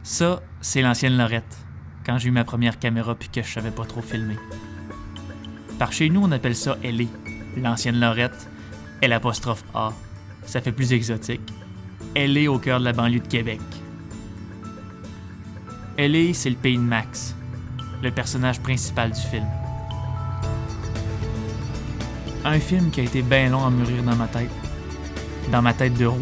Ça, c'est l'ancienne Lorette, quand j'ai eu ma première caméra puis que je savais pas trop filmer. Par chez nous, on appelle ça LA, l'ancienne Lorette, L''A. Ça fait plus exotique. LA au cœur de la banlieue de Québec. LA, c'est le pays de Max, le personnage principal du film. Un film qui a été bien long à mûrir dans ma tête de roue.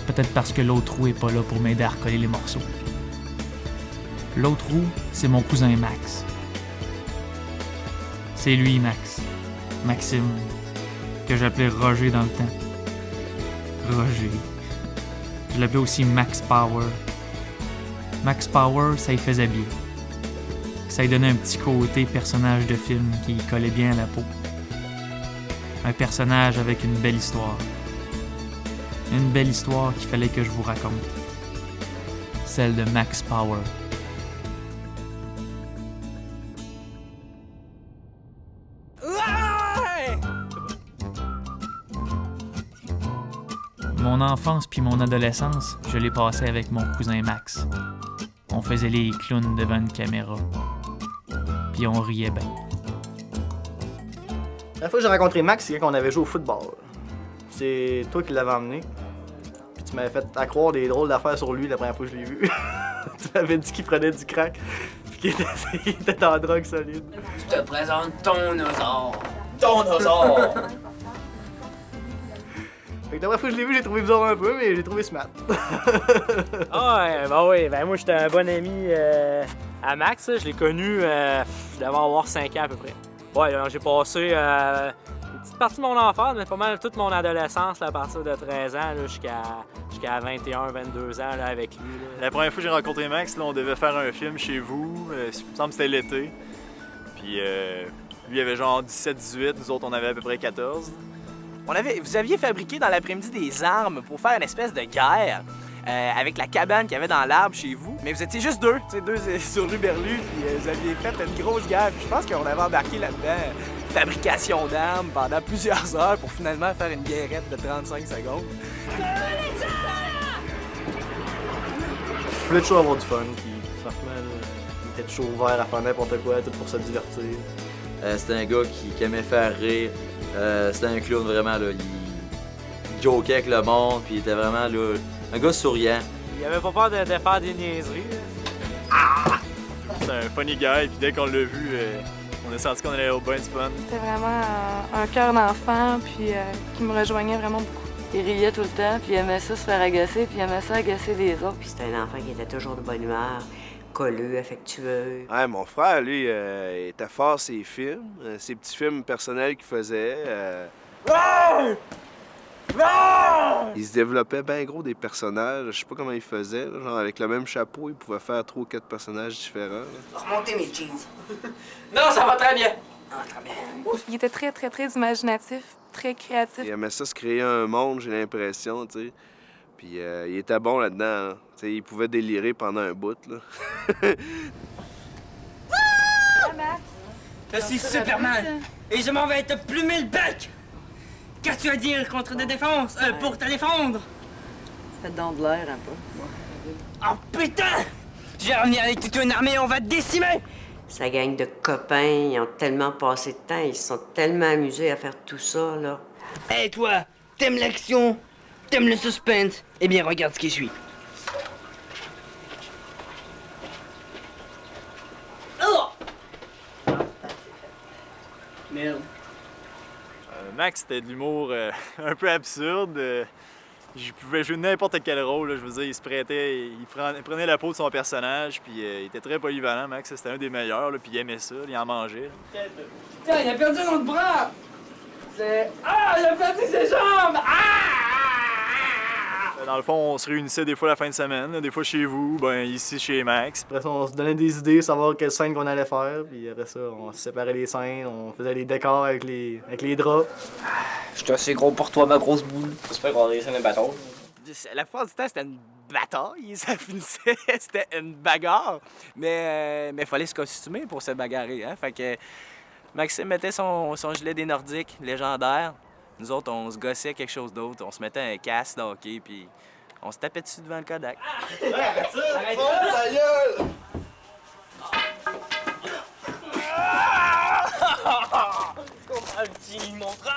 Peut-être parce que l'autre roue est pas là pour m'aider à recoller les morceaux. L'autre roue, c'est mon cousin Max. C'est lui, Max. Maxime, que j'appelais Roger dans le temps. Roger. Je l'appelais aussi Max Power. Max Power, ça y faisait bien. Ça lui donnait un petit côté personnage de film qui collait bien à la peau. Un personnage avec une belle histoire. Une belle histoire qu'il fallait que je vous raconte. Celle de Max Power. Mon enfance puis mon adolescence, je l'ai passé avec mon cousin Max. On faisait les clowns devant une caméra. Puis on riait bien. La fois que j'ai rencontré Max, c'est quand on avait joué au football. C'est toi qui l'avais emmené. Puis tu m'avais fait accroire des drôles d'affaires sur lui la première fois que je l'ai vu. Tu m'avais dit qu'il prenait du crack, puis qu'il était en drogue solide. Je te présente ton osaure. Ton osaure! Fait que la première fois que je l'ai vu, j'ai trouvé bizarre un peu, mais j'ai trouvé smart. Moi j'étais un bon ami à Max, je l'ai connu, je devais avoir 5 ans à peu près. Ouais, j'ai passé une petite partie de mon enfance, mais pas mal toute mon adolescence là, à partir de 13 ans là, jusqu'à 21, 22 ans là, avec lui. Là. La première fois que j'ai rencontré Max, là, on devait faire un film chez vous, il me semble que c'était l'été. Puis lui avait genre 17-18, nous autres on avait à peu près 14. Vous aviez fabriqué dans l'après-midi des armes pour faire une espèce de guerre avec la cabane qu'il y avait dans l'arbre chez vous. Mais vous étiez juste deux sur l'Uberlu, puis vous aviez fait une grosse guerre. Puis je pense qu'on avait embarqué là-dedans fabrication d'armes pendant plusieurs heures pour finalement faire une guerrette de 35 secondes. Je voulais toujours avoir du fun, puis franchement, là, il était toujours ouvert à faire n'importe quoi, tout pour se divertir. C'était un gars qui aimait faire rire. C'était un clown vraiment, là. Il jokait avec le monde, puis il était vraiment là, un gars souriant. Il avait pas peur de faire des niaiseries. C'est un funny guy, puis dès qu'on l'a vu, on a senti qu'on allait au bien du fun. C'était vraiment un cœur d'enfant, puis qui me rejoignait vraiment beaucoup. Il riait tout le temps, puis il aimait ça se faire agacer, puis il aimait ça agacer les autres. Puis c'était un enfant qui était toujours de bonne humeur, colleux, affectueux. Ouais, mon frère, lui, il était fort ses films, ses petits films personnels qu'il faisait. Il se développait bien gros des personnages. Je sais pas comment il faisait. Là, genre avec le même chapeau, il pouvait faire 3 ou 4 personnages différents. Là. Remontez mes jeans. Non, ça va très bien. Ah, très bien. Il était très, très, très imaginatif, très créatif. Il aimait ça se créer un monde, j'ai l'impression, tu sais. Puis il était bon là-dedans. Hein. Tu sais, il pouvait délirer pendant un bout, là. Je suis Superman et je m'en vais te plumer le bec. Qu'est-ce que tu as à dire contre ta défense? Pour te défendre? Faites donc de l'air un peu. Oh putain! Je vais revenir avec toute une armée, on va te décimer! Sa gang de copains, ils ont tellement passé de temps, ils se sont tellement amusés à faire tout ça, là. Hé toi, t'aimes l'action? T'aimes le suspense? Eh bien regarde ce qui suit. Oh! Merde. Max, c'était de l'humour un peu absurde. Je pouvais jouer n'importe quel rôle. Là, je veux dire, il se prêtait, il prenait la peau de son personnage, puis il était très polyvalent, Max. C'était un des meilleurs, là, puis il aimait ça, il en mangeait. Putain, il a perdu un autre bras! Ah, il a perdu ses jambes! Dans le fond, on se réunissait des fois la fin de semaine, là, des fois chez vous, ben ici chez Max. Après ça, on se donnait des idées, savoir quelle scène qu'on allait faire, puis après ça, on séparait les scènes, on faisait les décors avec les draps. Je suis assez gros pour toi, ma grosse boule. J'espère qu'on a réussi un bateau. La plupart du temps, c'était une bataille, ça finissait, c'était une bagarre. Mais fallait se costumer pour se bagarrer, hein. Fait que Maxime mettait son gilet des Nordiques, légendaire. Nous autres, on se gossait quelque chose d'autre. On se mettait un casque de hockey, puis on se tapait dessus devant le Kodak. Arrête ça! Arrête Fonce ça! ta gueule! Un petit monstre.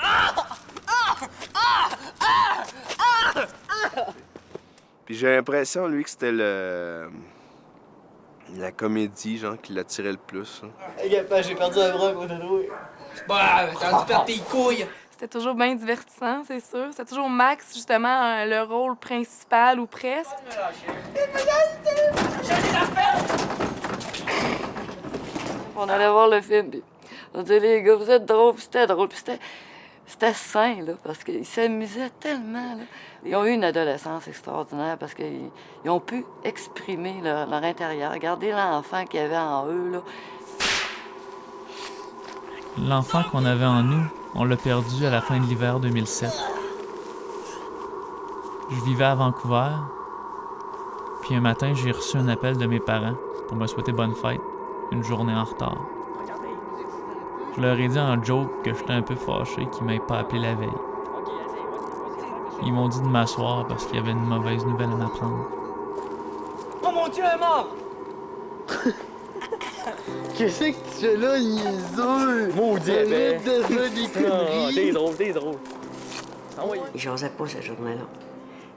Puis j'ai l'impression, lui, que c'était la comédie, genre, qui l'attirait le plus. Hein. Hey, gars, j'ai perdu un bras à côté de toi. Bah, t'as dû perdre tes couilles. C'était toujours bien divertissant, c'est sûr. C'était toujours Max, justement, le rôle principal ou presque. On allait voir le film, puis on disait, les gars, vous êtes drôles, puis c'était drôle, puis c'était sain, là, parce qu'ils s'amusaient tellement, là. Ils ont eu une adolescence extraordinaire parce qu'ils ont pu exprimer leur intérieur, garder l'enfant qu'il y avait en eux, là. L'enfant qu'on avait en nous, on l'a perdu à la fin de l'hiver 2007. Je vivais à Vancouver, puis un matin, j'ai reçu un appel de mes parents pour me souhaiter bonne fête, une journée en retard. Je leur ai dit en joke que j'étais un peu fâché qu'ils m'aient pas appelé la veille. Ils m'ont dit de m'asseoir parce qu'il y avait une mauvaise nouvelle à m'apprendre. Oh mon Dieu, elle est mort! Qu'est-ce que tu fais là, niaiseux? Maudit, arrête de faire des conneries. T'es drôle, t'es drôle. Il jasait pas cette journée-là.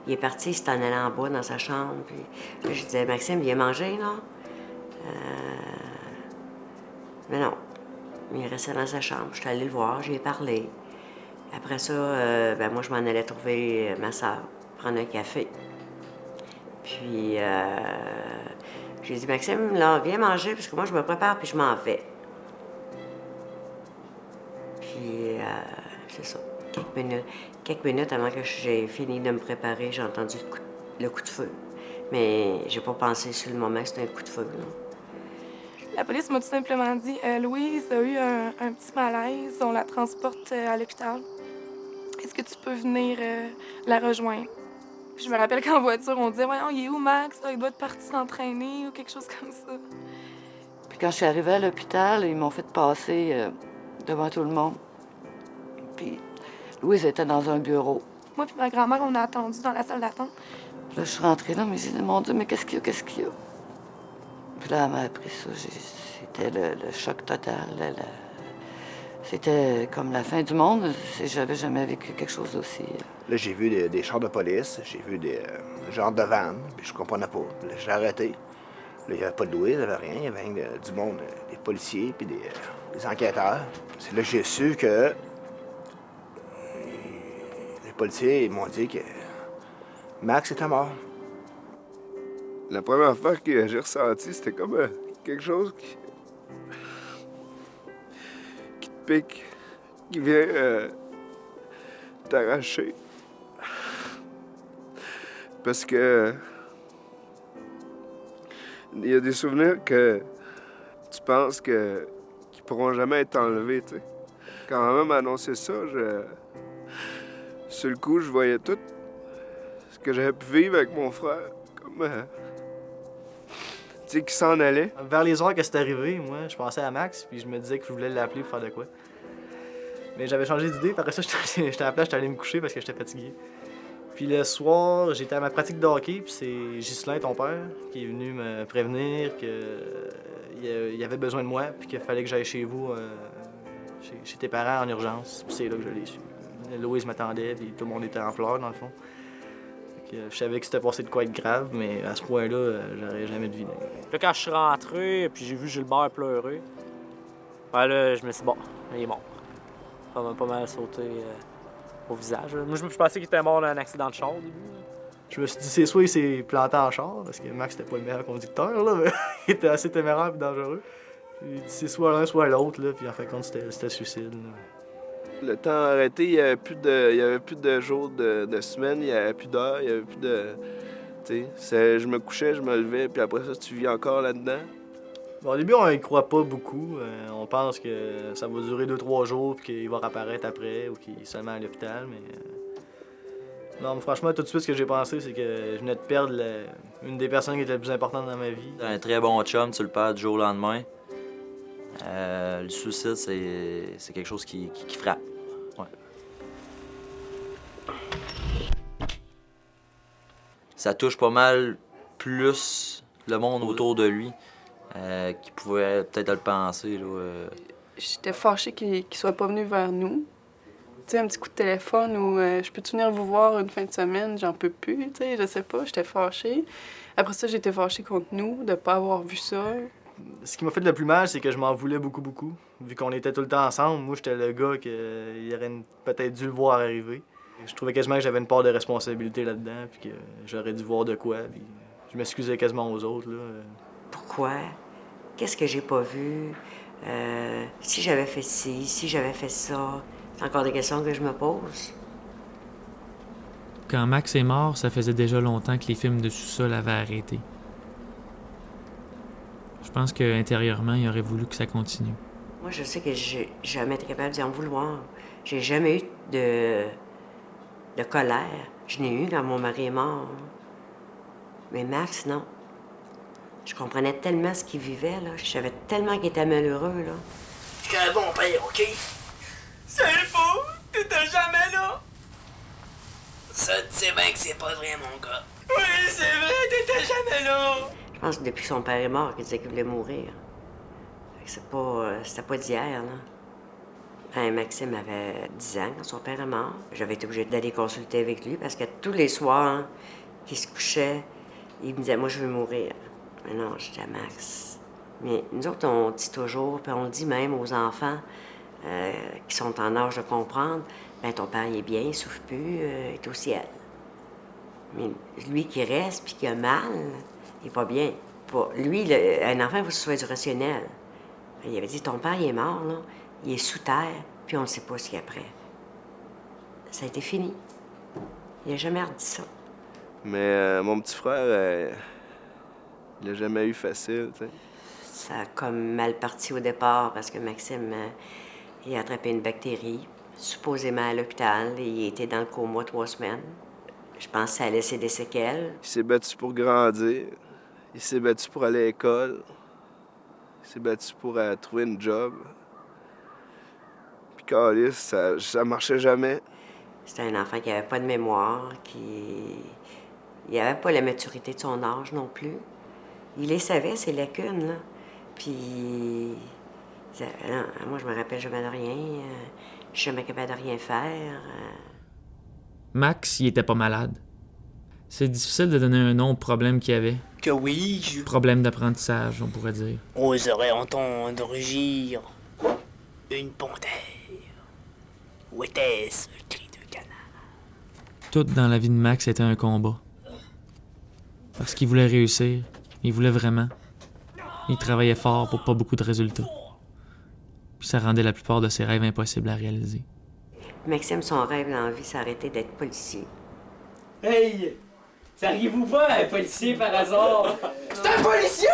Il est parti, il s'est en allé en bas dans sa chambre. Puis là, je disais, Maxime, viens manger, là. Mais non. Il restait dans sa chambre. Je suis allée le voir, j'y ai parlé. Après ça, moi, je m'en allais trouver ma soeur, prendre un café. Puis, j'ai dit, Maxime, là, viens manger, parce que moi, je me prépare, puis je m'en vais. Puis, c'est ça. Quelques minutes avant que j'ai fini de me préparer, j'ai entendu le coup de feu. Mais j'ai pas pensé sur le moment que c'était un coup de feu, là. La police m'a tout simplement dit Louise a eu un petit malaise, on la transporte à l'hôpital. Est-ce que tu peux venir la rejoindre? Puis je me rappelle qu'en voiture, on disait voyons, il est où Max? Il doit être parti s'entraîner ou quelque chose comme ça. Puis quand je suis arrivée à l'hôpital, ils m'ont fait passer devant tout le monde. Puis Louise était dans un bureau. Moi puis ma grand-mère, on a attendu dans la salle d'attente. Là, je suis rentrée là, mais j'ai dit mon Dieu, mais qu'est-ce qu'il y a? Puis là, elle m'a appris ça. C'était le choc total. C'était comme la fin du monde. J'avais jamais vécu quelque chose d'aussi. Là, j'ai vu des chars de police, j'ai vu des genres de vannes, puis je comprenais pas. Là, j'ai arrêté. Là, il n'y avait pas de Louise, il n'y avait rien. Il y avait du monde, des policiers, puis des enquêteurs. C'est là que j'ai su que les policiers m'ont dit que Max était mort. La première affaire que j'ai ressentie, c'était comme quelque chose qui te pique, qui vient t'arracher. Parce que il y a des souvenirs que tu penses qu'ils pourront jamais être enlevés, tu sais. Quand maman m'a annoncé ça, sur le coup, je voyais tout ce que j'avais pu vivre avec mon frère, comme... tu sais, qui s'en allait. Vers les heures que c'est arrivé, moi, je pensais à Max, puis je me disais que je voulais l'appeler pour faire de quoi. Mais j'avais changé d'idée, puis après ça, j'étais à la place, j'étais allé me coucher parce que j'étais fatigué. Puis le soir, j'étais à ma pratique de hockey, puis c'est Ghislain, ton père, qui est venu me prévenir qu'il avait besoin de moi, puis qu'il fallait que j'aille chez vous, chez tes parents en urgence. Puis c'est là que je l'ai su. Louise m'attendait, puis tout le monde était en pleurs, dans le fond. Je savais que c'était passé de quoi être grave, mais à ce point-là, j'aurais jamais deviné. Là, quand je suis rentré, puis j'ai vu Gilbert pleurer, ben là, je me suis dit, bon, il est mort. Ça m'a pas mal sauté au visage. Moi, je pensais qu'il était mort d'un accident de char au début. Je me suis dit, c'est soit il s'est planté en char, parce que Max c'était pas le meilleur conducteur, là, mais il était assez téméraire et dangereux. J'ai dit, c'est soit l'un, soit l'autre, là, puis en fin de compte, c'était suicide. Là. Le temps arrêté, il n'y avait plus de jours, de semaines, il n'y avait plus d'heures, il n'y avait plus de... Tu sais, je me couchais, je me levais, puis après ça, tu vis encore là-dedans. Bon, au début, on y croit pas beaucoup. On pense que ça va durer 2-3 jours, puis qu'il va réapparaître après, ou qu'il est seulement à l'hôpital, mais... Non, mais franchement, tout de suite, ce que j'ai pensé, c'est que je venais de perdre une des personnes qui était le plus importante dans ma vie. Un très bon chum, tu le perds du jour au lendemain. Le suicide, c'est quelque chose qui frappe. Ouais. ça touche pas mal plus le monde autour de lui qui pouvait peut-être le penser. Là, J'étais fâchée qu'il soit pas venu vers nous. Tu sais, un petit coup de téléphone ou je peux-tu venir vous voir une fin de semaine, j'en peux plus, tu sais, je sais pas, j'étais fâchée. Après ça, j'étais fâchée contre nous de pas avoir vu ça. Ce qui m'a fait le plus mal, c'est que je m'en voulais beaucoup. Vu qu'on était tout le temps ensemble, moi, j'étais le gars qu'il aurait peut-être dû le voir arriver. Je trouvais quasiment que j'avais une part de responsabilité là-dedans, puis que j'aurais dû voir de quoi, puis je m'excusais quasiment aux autres, là. Pourquoi? Qu'est-ce que j'ai pas vu? Si j'avais fait ci, si j'avais fait ça, c'est encore des questions que je me pose. Quand Max est mort, ça faisait déjà longtemps que les films de sous-sol avaient arrêté. Je pense qu'intérieurement, il aurait voulu que ça continue. Moi, je sais que j'ai jamais été capable d'y en vouloir. J'ai jamais eu de colère. Je n'ai eu quand mon mari est mort. Mais Max, non. Je comprenais tellement ce qu'il vivait, là. Je savais tellement qu'il était malheureux, là. J'étais un bon père, OK? C'est faux! T'étais jamais là! Ça, tu sais bien que c'est pas vrai, mon gars. Oui, c'est vrai, t'étais jamais là! Je pense que depuis que son père est mort, qu'il disait qu'il voulait mourir. Fait que c'était pas d'hier, là. Ben, Maxime avait 10 ans quand son père est mort. J'avais été obligée d'aller consulter avec lui parce que tous les soirs qu'il se couchait, il me disait « Moi, je veux mourir ». Mais non, je disais « Max ». Mais nous autres, on dit toujours, puis on le dit même aux enfants qui sont en âge de comprendre, « Ben ton père, il est bien, il souffre plus, il est au ciel ». Mais lui qui reste puis qui a mal, il est pas bien. Lui, un enfant, il faut que ce soit du rationnel. Il avait dit « Ton père, il est mort, là. Il est sous terre, puis on ne sait pas ce qu'il y a après. » Ça a été fini. Il n'a jamais redit ça. Mais mon petit frère, il n'a jamais eu facile, tu sais. Ça a comme mal parti au départ parce que Maxime, il a attrapé une bactérie, supposément à l'hôpital, et il était dans le coma 3 semaines. Je pense que ça a laissé des séquelles. Il s'est battu pour grandir. Il s'est battu pour aller à l'école. Il s'est battu pour trouver une job. Puis câlisse, ça marchait jamais. C'était un enfant qui n'avait pas de mémoire, il n'avait pas la maturité de son âge non plus. Il les savait, ses lacunes, là. Puis, il disait, non, moi, je me rappelle jamais de rien. Je suis jamais capable de rien faire. Max, il était pas malade. C'est difficile de donner un nom au problème qu'il avait. Que oui, Problème d'apprentissage, on pourrait dire. oserait entendre rugir une panthère. Où était-ce le cri de canard? Tout dans la vie de Max était un combat. Parce qu'il voulait réussir. Il voulait vraiment. Il travaillait fort pour pas beaucoup de résultats. Puis ça rendait la plupart de ses rêves impossibles à réaliser. Maxime, son rêve dans la vie, c'est arrêter d'être policier. Hey! Saviez-vous pas un policier par hasard? C'est un policier!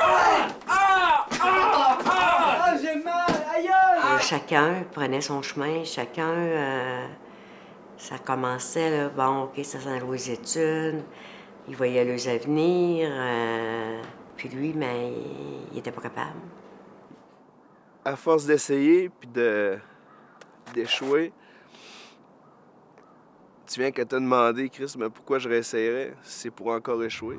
Ah, j'ai mal! Aïe! Chacun prenait son chemin, chacun... ça commençait, là, bon, OK, ça s'en allait aux études, il voyait leurs avenirs, puis lui, mais il était pas capable. À force d'essayer puis d'échouer, tu viens qu'à te demander, Chris, mais pourquoi je réessayerais si c'est pour encore échouer?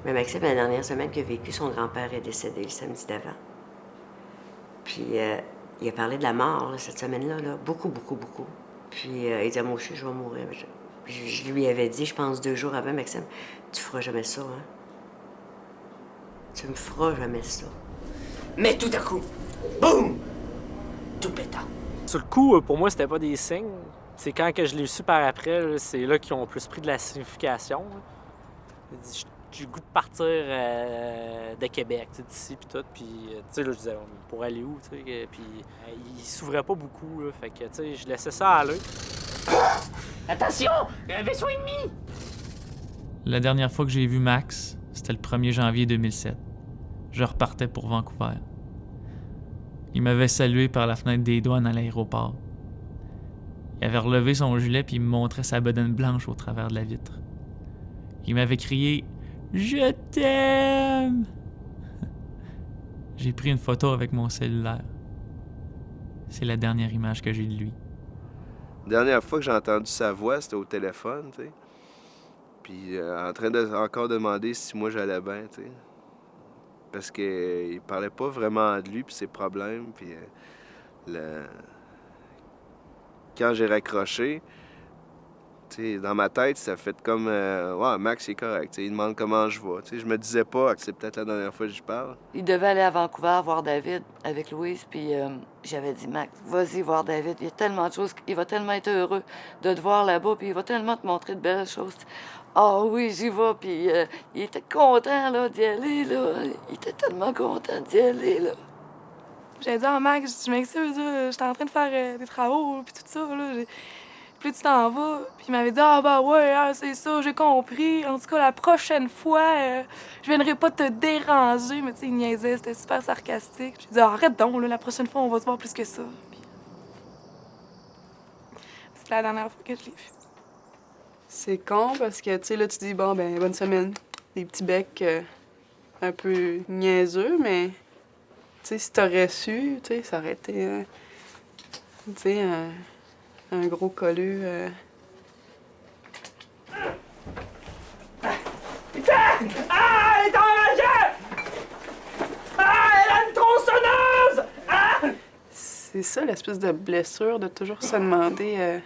Mais Maxime, la dernière semaine qu'il a vécu, son grand-père est décédé le samedi d'avant. Puis il a parlé de la mort, là, cette semaine-là, là, beaucoup. Puis il dit, moi aussi, je vais mourir. Je lui avais dit, je pense 2 jours avant, Maxime, tu feras jamais ça, hein? Tu me feras jamais ça. Mais tout à coup, boum! Tout péta. Sur le coup, pour moi, c'était pas des signes. C'est quand que je l'ai su par après, là, c'est là qu'ils ont plus pris de la signification. J'ai le goût de partir de Québec, d'ici puis tout. Puis, tu sais, là, je disais, pour aller où, tu sais. Puis, il s'ouvrait pas beaucoup, là. Fait que, tu sais, je laissais ça aller. Attention! Il y a un vaisseau ennemi! La dernière fois que j'ai vu Max, c'était le 1er janvier 2007. Je repartais pour Vancouver. Il m'avait salué par la fenêtre des douanes à l'aéroport. Il avait relevé son gilet puis il me montrait sa bedaine blanche au travers de la vitre. Il m'avait crié « Je t'aime !» J'ai pris une photo avec mon cellulaire. C'est la dernière image que j'ai de lui. La dernière fois que j'ai entendu sa voix, c'était au téléphone, tu sais. Puis en train de encore demander si moi j'allais bien, tu sais. Parce qu'il parlait pas vraiment de lui puis ses problèmes. Puis quand j'ai raccroché, tu sais, dans ma tête, ça fait comme ouais, Max est correct. Tu sais, il demande comment je vais. Tu sais, je me disais pas que c'est peut-être la dernière fois que j'y parle. Il devait aller à Vancouver voir David avec Louise, puis j'avais dit, Max, vas-y voir David. Il y a tellement de choses, il va tellement être heureux de te voir là-bas, puis il va tellement te montrer de belles choses. Ah oui, j'y vais, puis il était content là, d'y aller, là. Il était tellement content d'y aller, là. J'ai dit à Max, je m'excuse, j'étais en train de faire des travaux, puis tout ça, là. Plus tu t'en vas. Puis il m'avait dit, ah ben ouais, hein, c'est ça, j'ai compris. En tout cas, la prochaine fois, je viendrai pas te déranger. Mais tu sais, il niaisait, c'était super sarcastique. Puis j'ai dit, arrête donc, là, la prochaine fois, on va se voir plus que ça. Puis... c'est la dernière fois que je l'ai vu. C'est con parce que, tu sais, là, tu dis, bon, ben, bonne semaine. Des petits becs un peu niaiseux, mais, tu sais, si t'aurais su, tu sais, ça aurait été, tu sais, un gros colleux. Putain! Ah, elle est enragée! Ah, elle a une tronçonneuse! Ah! C'est ça, l'espèce de blessure de toujours se demander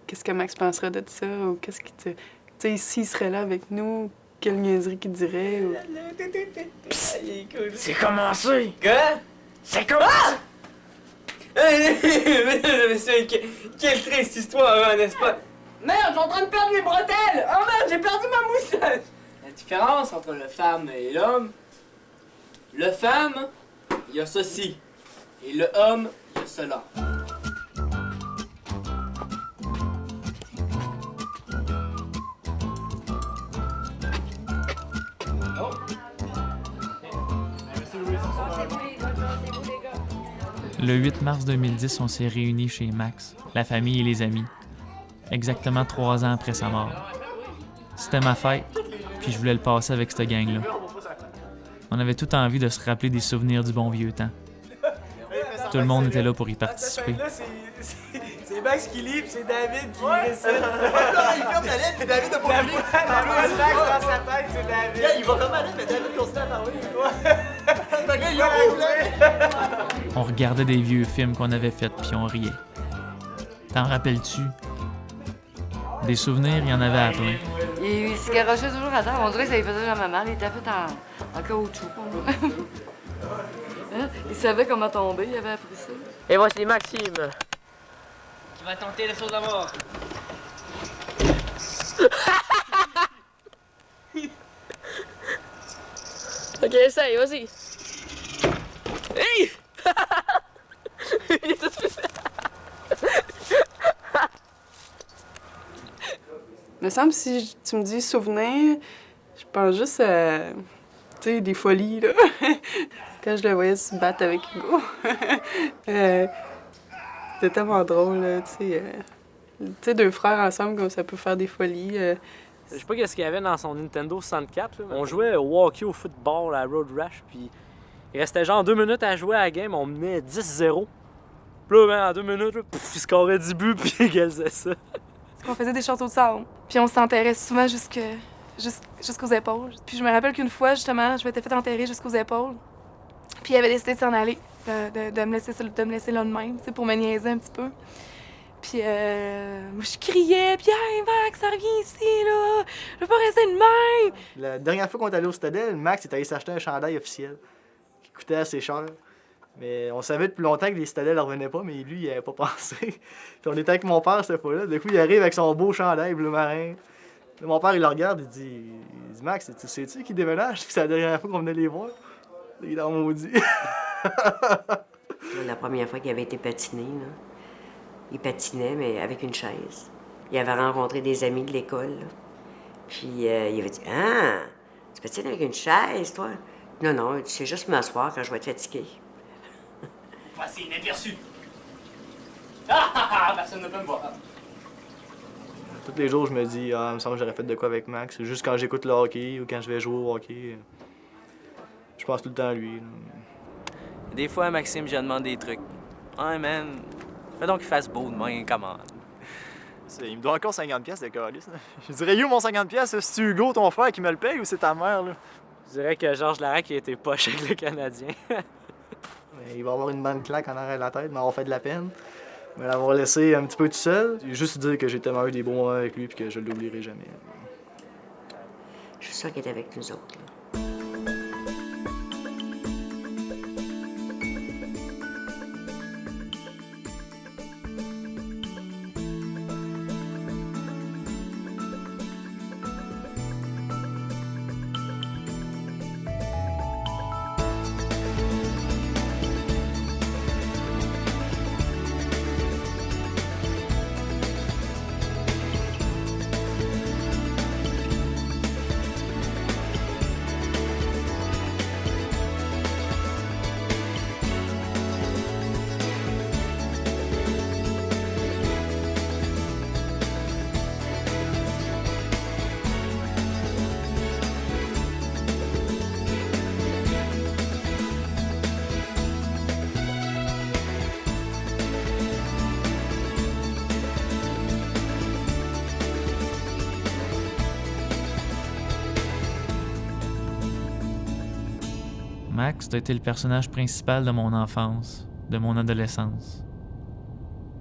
qu'est-ce que Max penserait de ça ou qu'est-ce qui te... Tu sais, s'il serait là avec nous, quelle niaiserie qu'il dirait ou... C'est commencé! Quoi? C'est commencé! Monsieur, quelle triste histoire, n'est-ce pas? Merde, je suis en train de perdre mes bretelles! Oh merde, j'ai perdu ma moustache! La différence entre le femme et l'homme, le femme, il y a ceci. Et le homme, il y a cela. Le 8 mars 2010, on s'est réunis chez Max, la famille et les amis, exactement 3 ans après sa mort. C'était ma fête, puis je voulais le passer avec cette gang-là. On avait tout envie de se rappeler des souvenirs du bon vieux temps. Tout le monde était là pour y participer. Là, c'est Max qui lit, puis c'est David qui récite. Il ferme la lettre, puis David a pas David, Max dans sa tête, c'est David. Il va vraiment aller, mais David continue à parler. On regardait des vieux films qu'on avait faits, puis on riait. T'en rappelles-tu? Des souvenirs, il y en avait à plein. Il se garochait toujours à terre. On dirait que ça lui faisait jamais mal. Il était fait en caoutchouc. Hein? Il savait comment tomber, il avait appris ça. Et voici Maxime. Qui va tenter le saut de la mort. Ok, essaye, vas-y. Hey! Il est tout fait. Il me semble si tu me dis souvenir, je pense juste à, tu sais, des folies, là. Quand je le voyais se battre avec Hugo. C'était tellement drôle, là, tu sais, 2 frères ensemble, comme ça peut faire des folies. Je sais pas qu'est-ce qu'il y avait dans son Nintendo 64. Là. On jouait au hockey, au football, à Road Rash, puis il restait genre 2 minutes à jouer à la game, on menait 10-0. Puis là, ben, en 2 minutes, là, il scorait 10 buts, puis il égalisait ça. On faisait des châteaux de sable. Puis on s'enterrait souvent jusqu'aux épaules. Puis je me rappelle qu'une fois, justement, je m'étais fait enterrer jusqu'aux épaules. Puis il avait décidé de s'en aller, de me laisser là de même, tu sais, pour me niaiser un petit peu. Puis moi, je criais, puis hey, Max, ça revient ici, là! Je veux pas rester de même! La dernière fois qu'on est allé au Stadel, Max est allé s'acheter un chandail officiel qui coûtait assez cher. Mais on savait depuis longtemps que les Stadel ne revenaient pas, mais lui, il avait pas pensé. Puis on était avec mon père cette fois-là. Du coup, il arrive avec son beau chandail bleu marin. Là, mon père, il le regarde, il dit Max, sais-tu qui déménage? C'est la dernière fois qu'on venait les voir. Il est dans mon maudit. La première fois qu'il avait été patiné, là, il patinait, mais avec une chaise. Il avait rencontré des amis de l'école. Là. Puis il avait dit Ah, tu patines avec une chaise, toi? Non, non, c'est juste m'asseoir quand je vais être fatigué. Passez inaperçu. Ah, personne ne peut me voir. Tous les jours, je me dis, il me semble que j'aurais fait de quoi avec Max. C'est juste quand j'écoute le hockey ou quand je vais jouer au hockey. Je pense tout le temps à lui. Là. Des fois, Maxime, je demande des trucs. Ouais, man, fais donc qu'il fasse beau demain, comment? pièces. Il me doit encore 50 pièces de calice. Je dirais, yo, mon 50 pièces, c'est Hugo, ton frère, qui me le paye ou c'est ta mère, là? Je dirais que Georges Larac a été poche avec le Canadien. Mais il va avoir une bonne claque en arrière de la tête, m'avoir fait de la peine. Me l'avoir laissé un petit peu tout seul. Juste dire que j'ai tellement eu des bons moments avec lui et que je ne l'oublierai jamais. Je suis sûre qu'il est avec nous autres. Là. Max, t'as été le personnage principal de mon enfance, de mon adolescence.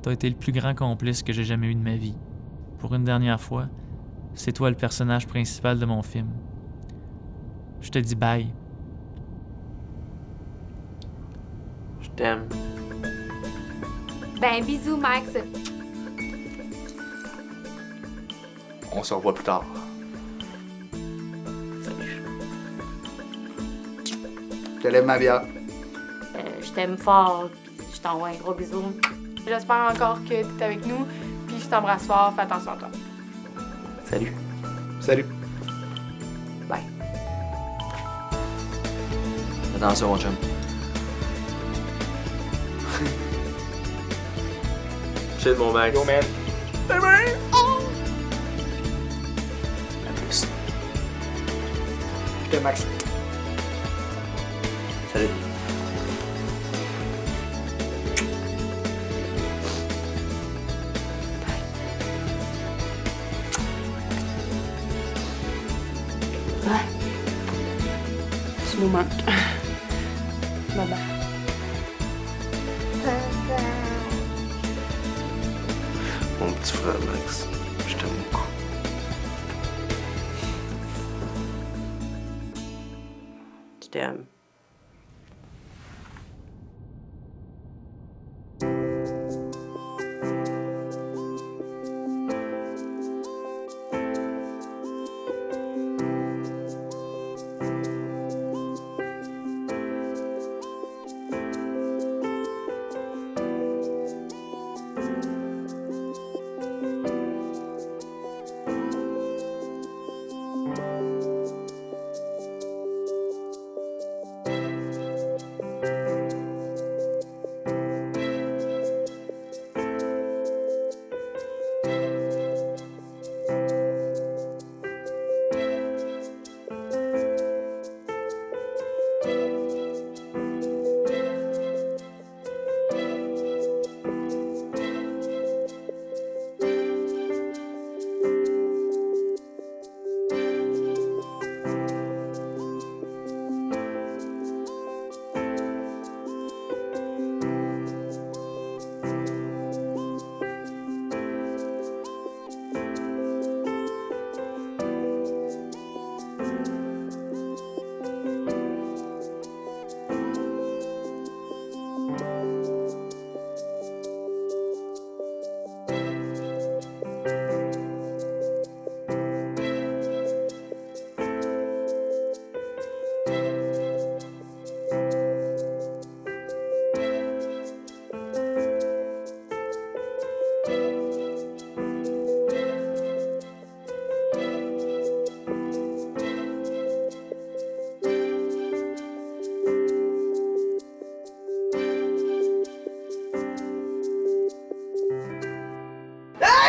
T'as été le plus grand complice que j'ai jamais eu de ma vie. Pour une dernière fois, c'est toi le personnage principal de mon film. Je te dis bye. Je t'aime. Ben, bisous, Max. On se revoit plus tard. Je te lève ma bière. Je t'aime fort, puis je t'envoie un gros bisou. J'espère encore que t'es avec nous, puis je t'embrasse fort, fais attention à toi. Salut. Salut. Bye. Attention, mon chum. Chill, mon Max. Yo, man. T'es bien? À plus. Je t'aime, Max. Salut. Tu nous manques. Bye bye. Mon petit frère Max, je t'aime beaucoup. Je t'aime.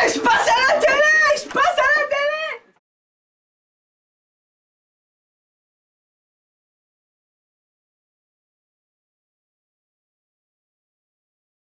Je suis passé à